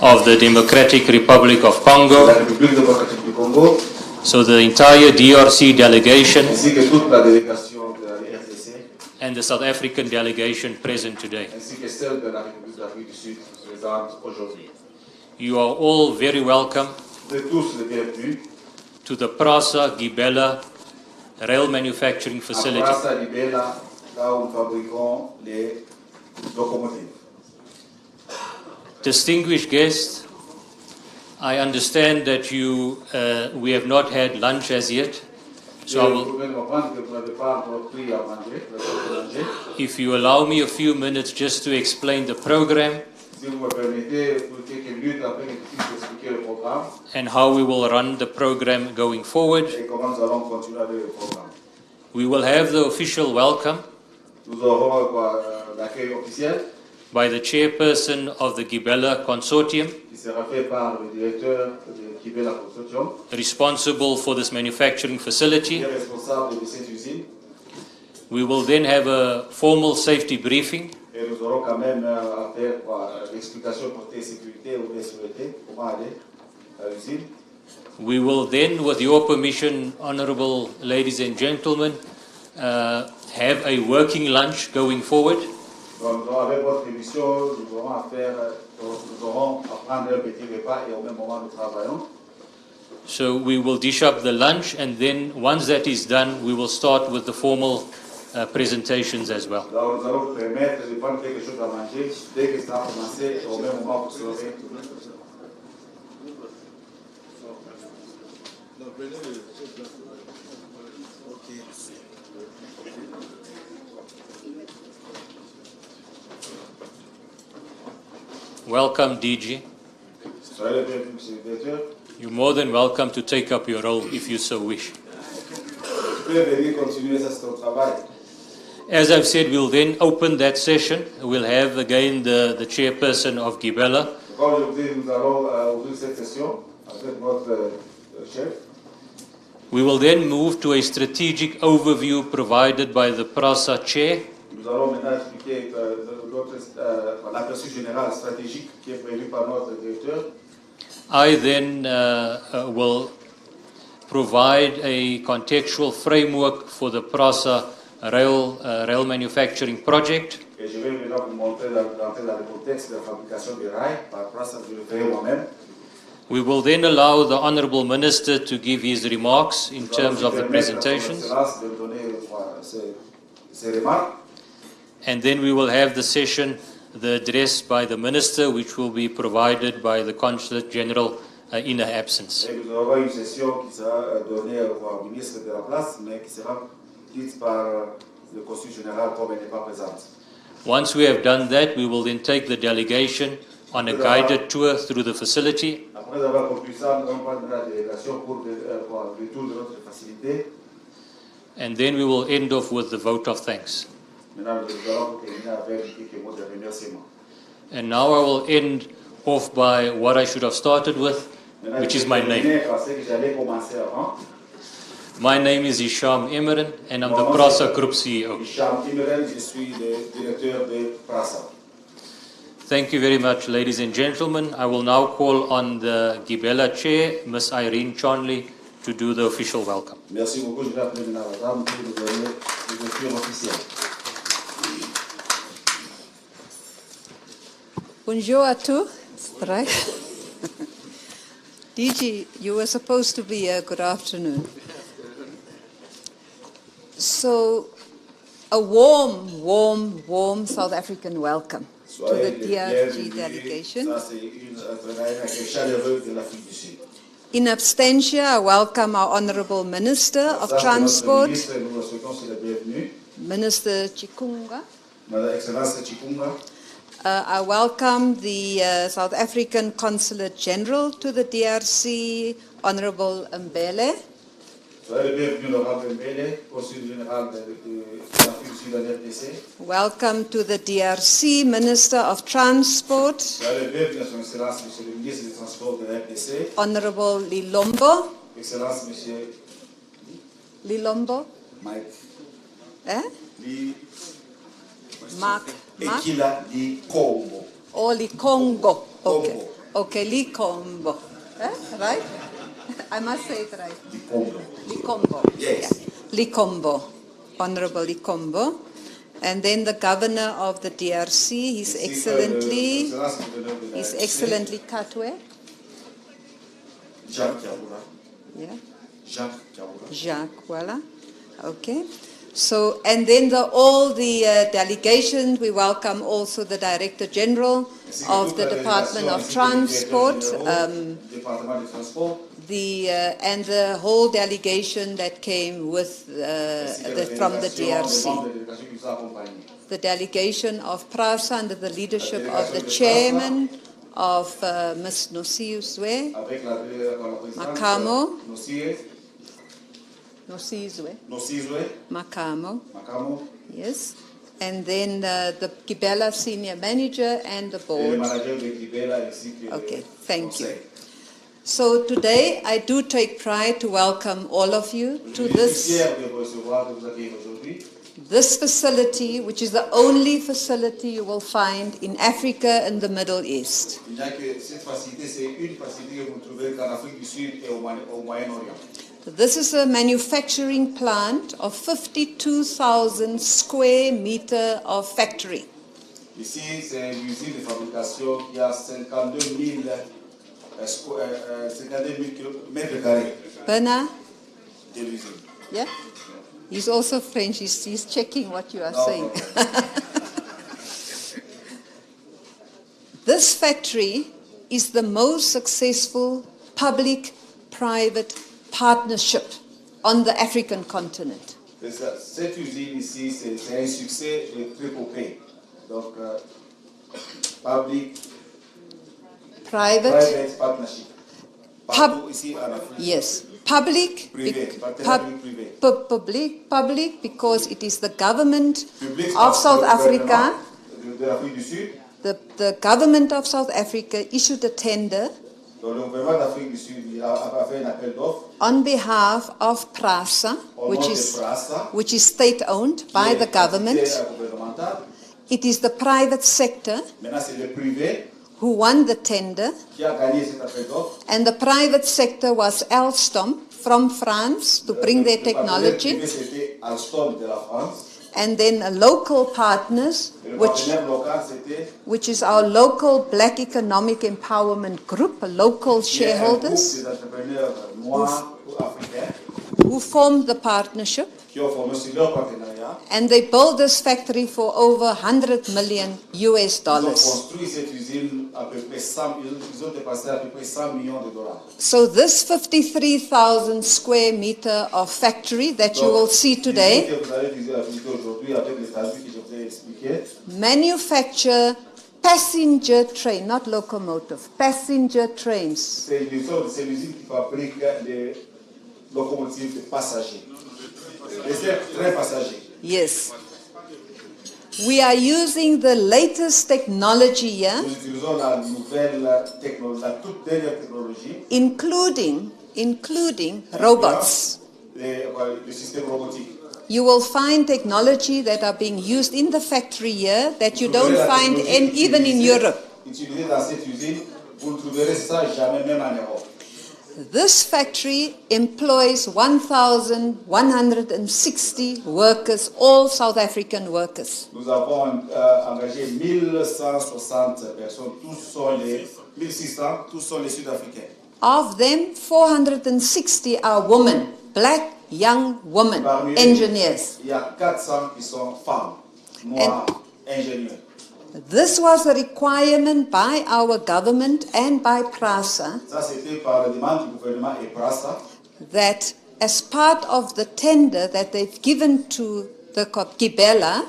of the Democratic Republic of de la Congo, République démocratique du Congo, so the entire DRC delegation ainsi que toute la délégation de la RDC, and the South African delegation present today. ainsi que celle de la République d'Afrique du Sud présente aujourd'hui. You are all very welcome Vous êtes tous les bienvenus to the Prasa Gibela Rail Manufacturing à Facility. Prasa Libela, là où nous fabriquons les locomotives. Distinguished guests, I understand that we have not had lunch as yet, so I will, Vous pouvez comprendre que vous n'avez pas encore pris à manger, if you allow me a few minutes just to explain the program Si vous me permettez, pour quelques minutes après que je puisse expliquer le programme and how we will run the program going forward. et comment nous allons continuer avec le programme. We will have the official welcome Nous aurons l'accueil officiel by the chairperson of the Gibela Consortium, qui sera fait par le directeur de Kibela Consortium, responsible for this manufacturing qui facility. est responsable de cette usine. We will then have a formal safety briefing Et nous aurons quand même à faire l'explication côté sécurité ou des sécurité, comment aller à l'usine. We will then, with your permission, honorable ladies and gentlemen, have a working lunch going forward. Donc, avec votre émission, nous aurons à faire, nous aurons à prendre un petit repas et au même moment nous travaillons. So we will dish up the lunch, and then once that is done, we will start with the formal presentations as well. Alors, nous allons vous permettre de prendre quelque chose à manger dès que ça a commencé et au même moment vous serez. Welcome, DG. Soyez le bienvenu, monsieur le directeur. You're more than welcome to take up your role if you so wish. Tu peux venir continuer, ça c'est ton travail. As I've said, we'll then open that session. We'll have again the chairperson of Gibela. Comme je vous dis, nous allons ouvrir cette session avec notre chef. We will then move to a strategic overview provided by the PRASA chair. Nous allons maintenant expliquer l'aperçu général stratégique qui est prévu par notre directeur. I then will provide a contextual framework for the PRASA rail manufacturing project. Et je vais maintenant vous montrer rentrer dans le contexte de la fabrication des rails par place, je le ferai moi-même. We will then allow the Honourable Minister to give his remarks in terms of the presentations. And then we will have the session, the address by the Minister, which will be provided by the Consulate General in her absence. Et nous aurons une session qui sera donnée au ministre de la place, mais qui sera dite par le consul général comme elle n'est pas présente. Once we have done that, we will then take the delegation on a guided tour through the facility. Après avoir conclu ça, nous allons prendre la délégation pour le tour de notre facilité. And then we will end off with the vote of thanks. Maintenant, nous allons terminer avec quelques mots de remerciement. And now I will end off by what I should have started with, which is my name. My name is Hisham Imran, and I'm the PRASA Group CEO. Hisham Imran, je suis le directeur de PRASA. Thank you very much, ladies and gentlemen. I will now call on the Gibela Chair, Ms. Irene Chonley, to do the official welcome. Merci beaucoup. Je vais appeler maintenant madame pour nous donner l'ouverture officielle. Bonjour à tous. Right? DG, you were supposed to be here. Good afternoon. So, a warm South African welcome to the DRG delegation. In absentia, I welcome our Honourable Minister of Transport, Minister Chikunga. I welcome the South African Consulate General to the DRC, Honourable Mbele. Welcome to the DRC Minister of Transport, Honourable Lilombo. Lilombo? Mike. Eh? Mark? Ekila di Congo. Or Congo. Okay. Okay, Likombo. Right? I must say it right. Likombo. Yes. Yeah. Likombo. Honorable Likombo. And then the governor of the DRC, His Excellency Katwe. Jacques Kabula. Yeah. Jacques Kabula. Jacques, voila. Okay. So, and then all the delegations, we welcome also the Director General of the Department of Transport, and the whole delegation that came with from the DRC. The delegation of PRASA under the leadership of the chairman of Ms. Nosizwe Makamo. Nosizwe Makamo. Yes. And then the Gibela senior manager and the board. Okay, thank you. So today I do take pride to welcome all of you to this facility, which is the only facility you will find in Africa and the Middle East. This is a manufacturing plant of 52,000 square meters of factory. Ici, c'est une usine de fabrication qui a 52 000 mètres carrés. Bernard? De l'usine. Yeah? He's also French. He's checking what you are saying. This factory is the most successful public-private partnership on the African continent. Cette usine ici, c'est un succès de triple. Donc, private partnership. Ici en Afrique. Yes. Public, public, because it is the government of South Africa. The government of South Africa issued a tender on behalf of PRASA, which is state-owned by the government. It is the private sector who won the tender, and the private sector was Alstom from France to bring their technology, and then local partners, which is our local Black Economic Empowerment Group, local shareholders, who formed the partnership. And they built this factory for over $100 million US. So this 53,000 square meter of factory that you will see today manufacture passenger train, not locomotive, passenger trains. C'est l'usine qui fabrique des locomotives de passagers. Yes. We are using the latest technology here, including robots. You will find technology that are being used in the factory here that you don't find even in Europe. This factory employs 1,160 workers, all South African workers. Nous avons engagé 1,160 personnes, tous sont les Sud-Africains. Of them, 460 are women, black young women, engineers. Il y a 400 qui sont femmes, noires, ingénieurs. This was a requirement by our government and by PRASA that as part of the tender that they've given to the Gibela,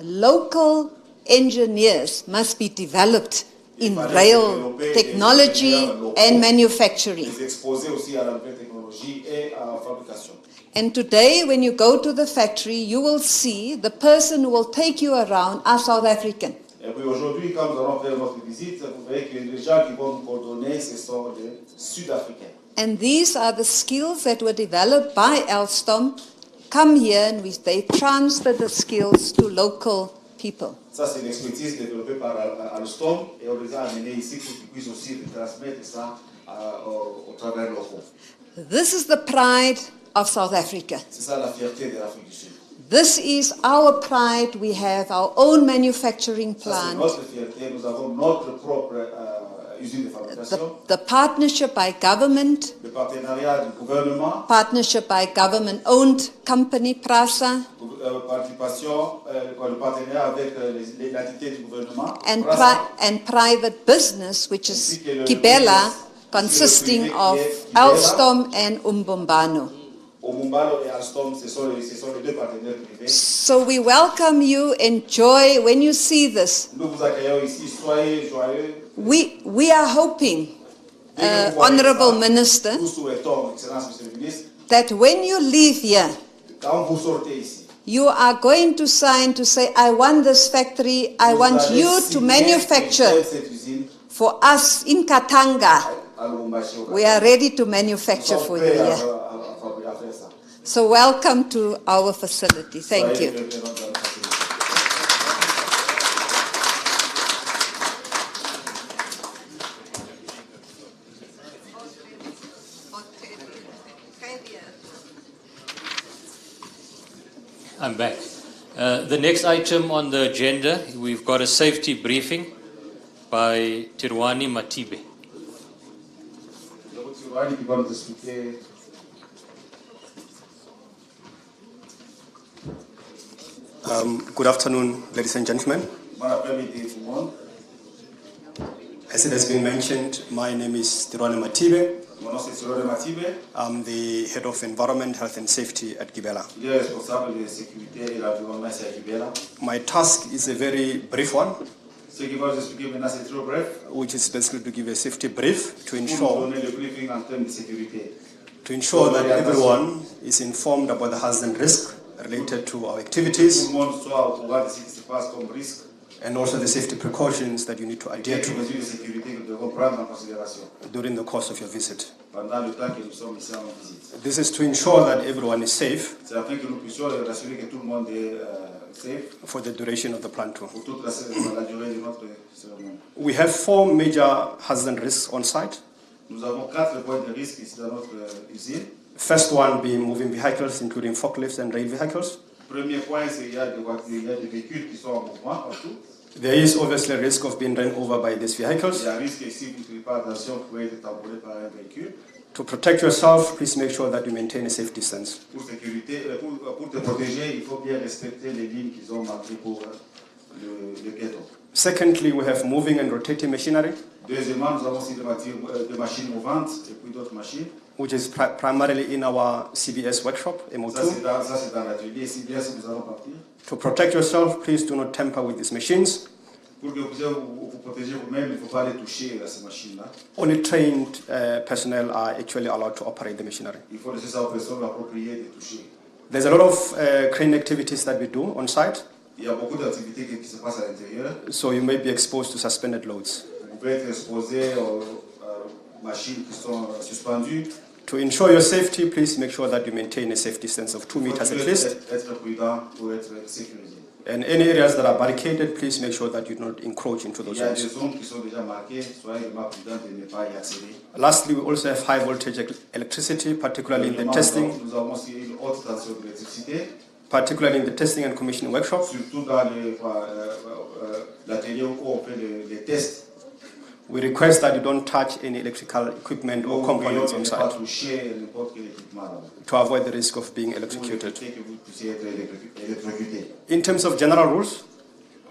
local engineers must be developed in rail technology and manufacturing. And today, when you go to the factory, you will see the person who will take you around are South African. And these are the skills that were developed by Alstom. Come here and they transfer the skills to local people. Ça, c'est l'expertise développée par Alstom et on les a amenés ici pour qu'ils puissent aussi transmettre ça au travers locaux. This is the pride of South Africa. C'est ça la fierté de l'Afrique du Sud. This is our pride. We have our own manufacturing Ça, c'est plant. notre fierté. Nous avons notre propre usine de fabrication. The partnership by government, Le partenariat du gouvernement, partnership by government-owned company, PRASA, participation, le partenariat avec l'entité du gouvernement, and, Prasa, and private business, which is ainsi que le Gibela, business, consisting le of privé Gibela. Alstom and Umbumbano. Omumbalo et Alstom, ce sont les deux partenaires privés. So we welcome you. Enjoy when you see this. Nous vous accueillons ici, soyez joyeux. We are hoping, Dès que vous voyez Honorable ça, Minister, nous souhaitons, Excellence Monsieur le Ministre, that when you leave here, quand vous sortez ici, you are going to sign to say, I want this factory, I vous want allez you to signer manufacture cette usine for us in Katanga. à Lubumbashi, au We are ready to manufacture Nous for sommes you prêts here. à faire ça. So welcome to our facility. Thank Soyez you. bienvenus dans notre facilité. I'm back. The next item on the agenda, we've got a safety briefing by Tirwani Matibe. Donc, Tirwani qui va nous expliquer. Good afternoon, ladies and gentlemen. Bon après-midi tout le monde. As it has been mentioned, my name is Tirwane Matibe. Mon nom c'est Tirwani Matibe. I'm the head of Environment, Health and Safety at Gibela. Il est responsable de sécurité et l'environnement ici à Gibela. My task is a very brief one, Ce qui va vous expliquer maintenant c'est trop bref. which is basically to give a safety brief Pour to nous ensure donner le briefing en termes de sécurité. that everyone is informed about the hazards and risks related to our Tout activities le monde soit au courant de ce qui se passe comme risque and also the safety precautions that you need to et adhere quelques to mesures de sécurité que nous devons prendre en considération during the course of your visit. pendant le temps que nous sommes ici en visite. This is to ensure that everyone is safe C'est afin que nous puissions rassurer que tout le monde est safe for the duration of the plant tour. pour toute la durée de notre cérémonie. We have 4 major hazards and risks on site. Nous avons 4 points de risque ici dans notre usine. First one being moving vehicles, including forklifts and rail vehicles. Premier point, c'est qu'il y a des véhicules qui sont en mouvement partout. There is obviously a risk of being run over by these Il vehicles. y a un risque ici, vous ne faites pas attention, vous pouvez être tamponné par un véhicule. To protect yourself, please make sure that you maintain a safe distance. Pour te protéger, il faut bien respecter les lignes qu'ils ont marquées pour le ghetto. Secondly, we have moving and rotating machinery, Deuxièmement, nous avons aussi des machines mouvantes et puis d'autres machines. which is primarily in our CBS workshop, Ça, MO2. c'est dans l'atelier. Si bien si nous allons partir. To protect yourself, please do not tamper with these machines. Pour que vous puissiez vous protéger vous-même, il ne faut pas aller toucher à ces machines-là. Only trained personnel are actually allowed to operate the machinery. Il faut laisser ça aux personnes appropriées de toucher. There's a lot of crane activities that we do on site, Il y a beaucoup d'activités qui se passent à l'intérieur. so you may be exposed to suspended loads. Vous pouvez être exposé aux machines qui sont suspendues. To ensure your safety, please make sure that you maintain a safe distance of 2 Il faut meters at toujours least. être prudent pour être sécurisé. And any areas that are barricaded, please make sure that you do not encroach into Il those y a des zones. zones qui sont déjà marquées, soyez vraiment prudents de ne pas y accéder. Lastly, we also have high voltage electricity, particularly in the testing, Nous avons aussi une haute tension d'électricité, and commissioning workshop. surtout dans l'atelier où on fait les tests. We request that you don't touch any electrical equipment or components on Ne pas site toucher n'importe quel équipement là-bas. to avoid the risk of being Pour electrocuted. éviter que vous puissiez être électrocuté. In terms of general rules,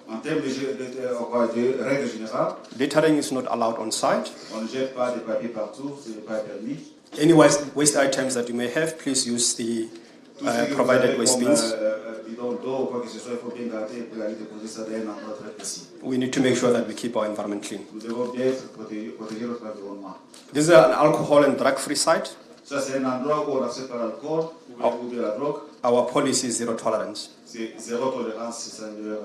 En termes de règles générales, littering is not allowed on site. on ne jette pas des papiers partout, ce n'est pas permis. Any waste items that you may have, please use the Tout ce que vous provided avez waste comme bins. bidon d'eau ou quoi que ce soit, il faut bien garder pour aller déposer ça dans un endroit très précis. We need to make sure that we keep our environment clean. Nous devons bien protéger notre environnement. This is an alcohol and drug-free site. Ça, c'est un endroit où on n'accepte pas l'alcool ou de la drogue. Our policy is zero tolerance. C'est zéro tolérance, c'est ça leur.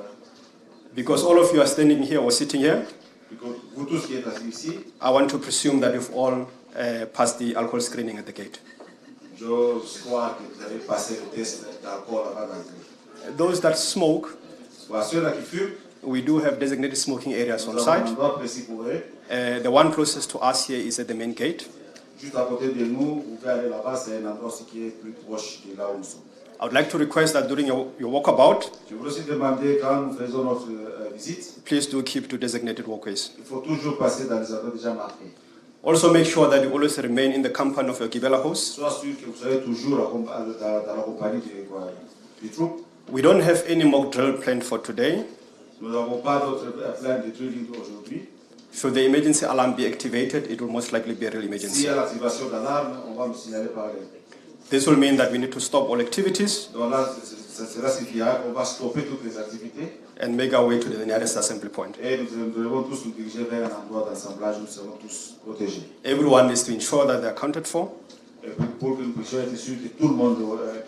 Because all of you are standing here or sitting here, Vous tous qui êtes assis ici, I want to presume that you've all passed the alcohol screening at the gate. je crois que vous avez passé le test d'alcool avant d'entrer. Those that smoke, Pour ceux-là qui fument, we do have designated smoking areas on nous avons un site. endroit précis pour eux. The one closest to us here is at the main gate. Juste à côté de nous, vous pouvez aller là-bas, c'est un endroit qui est plus proche de là où nous sommes. I would like to request that during your walkabout, Je voudrais aussi demander, quand nous faisons notre visite, please do keep to designated walkways. il faut toujours passer dans les endroits déjà marqués. Also make sure that you always remain in the company of your Gibela host. Sois sûr que vous soyez toujours dans la compagnie des troupes. We don't have any mock drill planned for today. Nous n'avons pas d'autres plans de drilling aujourd'hui. Should the emergency alarm be activated, it will most likely be a real S'il emergency. y a l'activation d'alarme, on va nous signaler par les. This will mean that we need to stop all activities Donc là, cela signifiera qu'on va stopper toutes les activités and make our way to the nearest assembly point. et nous devons tous nous diriger vers un endroit d'assemblage où nous serons tous protégés. Everyone needs to ensure that they are accounted for. Et pour que nous puissions être sûrs que tout le monde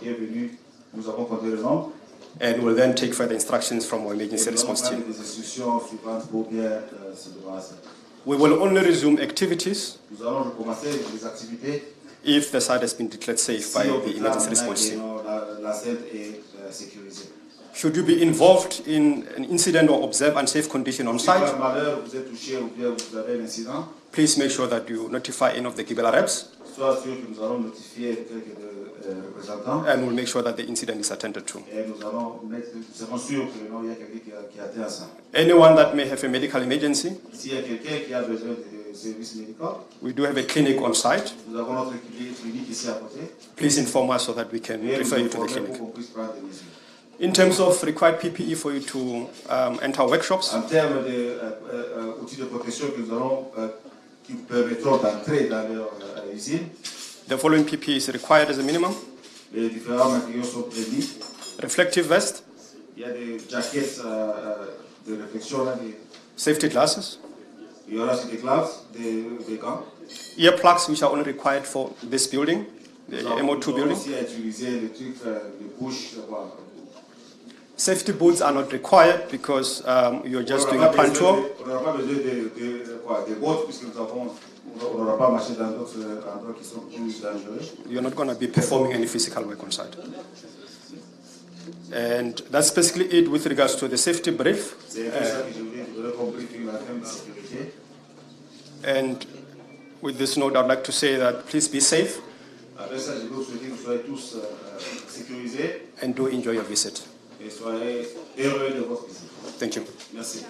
qui est venu, nous avons compté le nombre. And we'll then take further instructions from our emergency Et nous allons response prendre team. des instructions suivantes pour bien se débarrasser. We will only resume activities Nous allons recommencer les activités if the site has been declared safe si by on the déclare emergency maintenant response que team. la scène est sécurisée. Should you be involved in an incident or observe unsafe condition on Si site, par malheur vous êtes touché ou bien vous avez un incident, please make sure that you notify any of the Gibela reps, sois sûr que nous allons notifier quelques représentants and we'll make sure that the incident is attended to. et nous serons sûrs que non, il y a quelqu'un qui a atteint ça. Anyone that may have a medical emergency, S'il y a quelqu'un qui a besoin de services médicaux, we do have a clinic on site. nous avons notre clinique ici à côté. Please inform us so that we can Et nous refer you to the informer clinic. pour qu'on puisse prendre des mesures. In terms of required PPE for you to enter workshops, En termes d'outils de protection que nous allons, qui vous permettront d'entrer dans leur usine, the following PPE is required as a minimum. les différents matériaux sont prévus. Reflective vest, Il y a des jackets de réflexion, là, safety glasses, il y aura aussi des gloves, des gants. earplugs which are only required for this building, the Nous allons MO2 building. aussi utiliser les trucs, les bouches. Safety boots are not required because you're just doing a plant tour. On n'aura pas besoin des bottes puisque on n'aura pas marché dans d'autres endroits qui sont plus dangereux. You're not going to be performing any physical work on site. And that's basically it with regards to the safety brief. C'est ça que je voulais vous donner comme briefing en termes de sécurité. And with this note, I'd like to say that please be safe Avec ça, je veux vous souhaiter que vous soyez tous sécurisés and do enjoy your visit. et soyez heureux de votre visite. Thank you. Merci.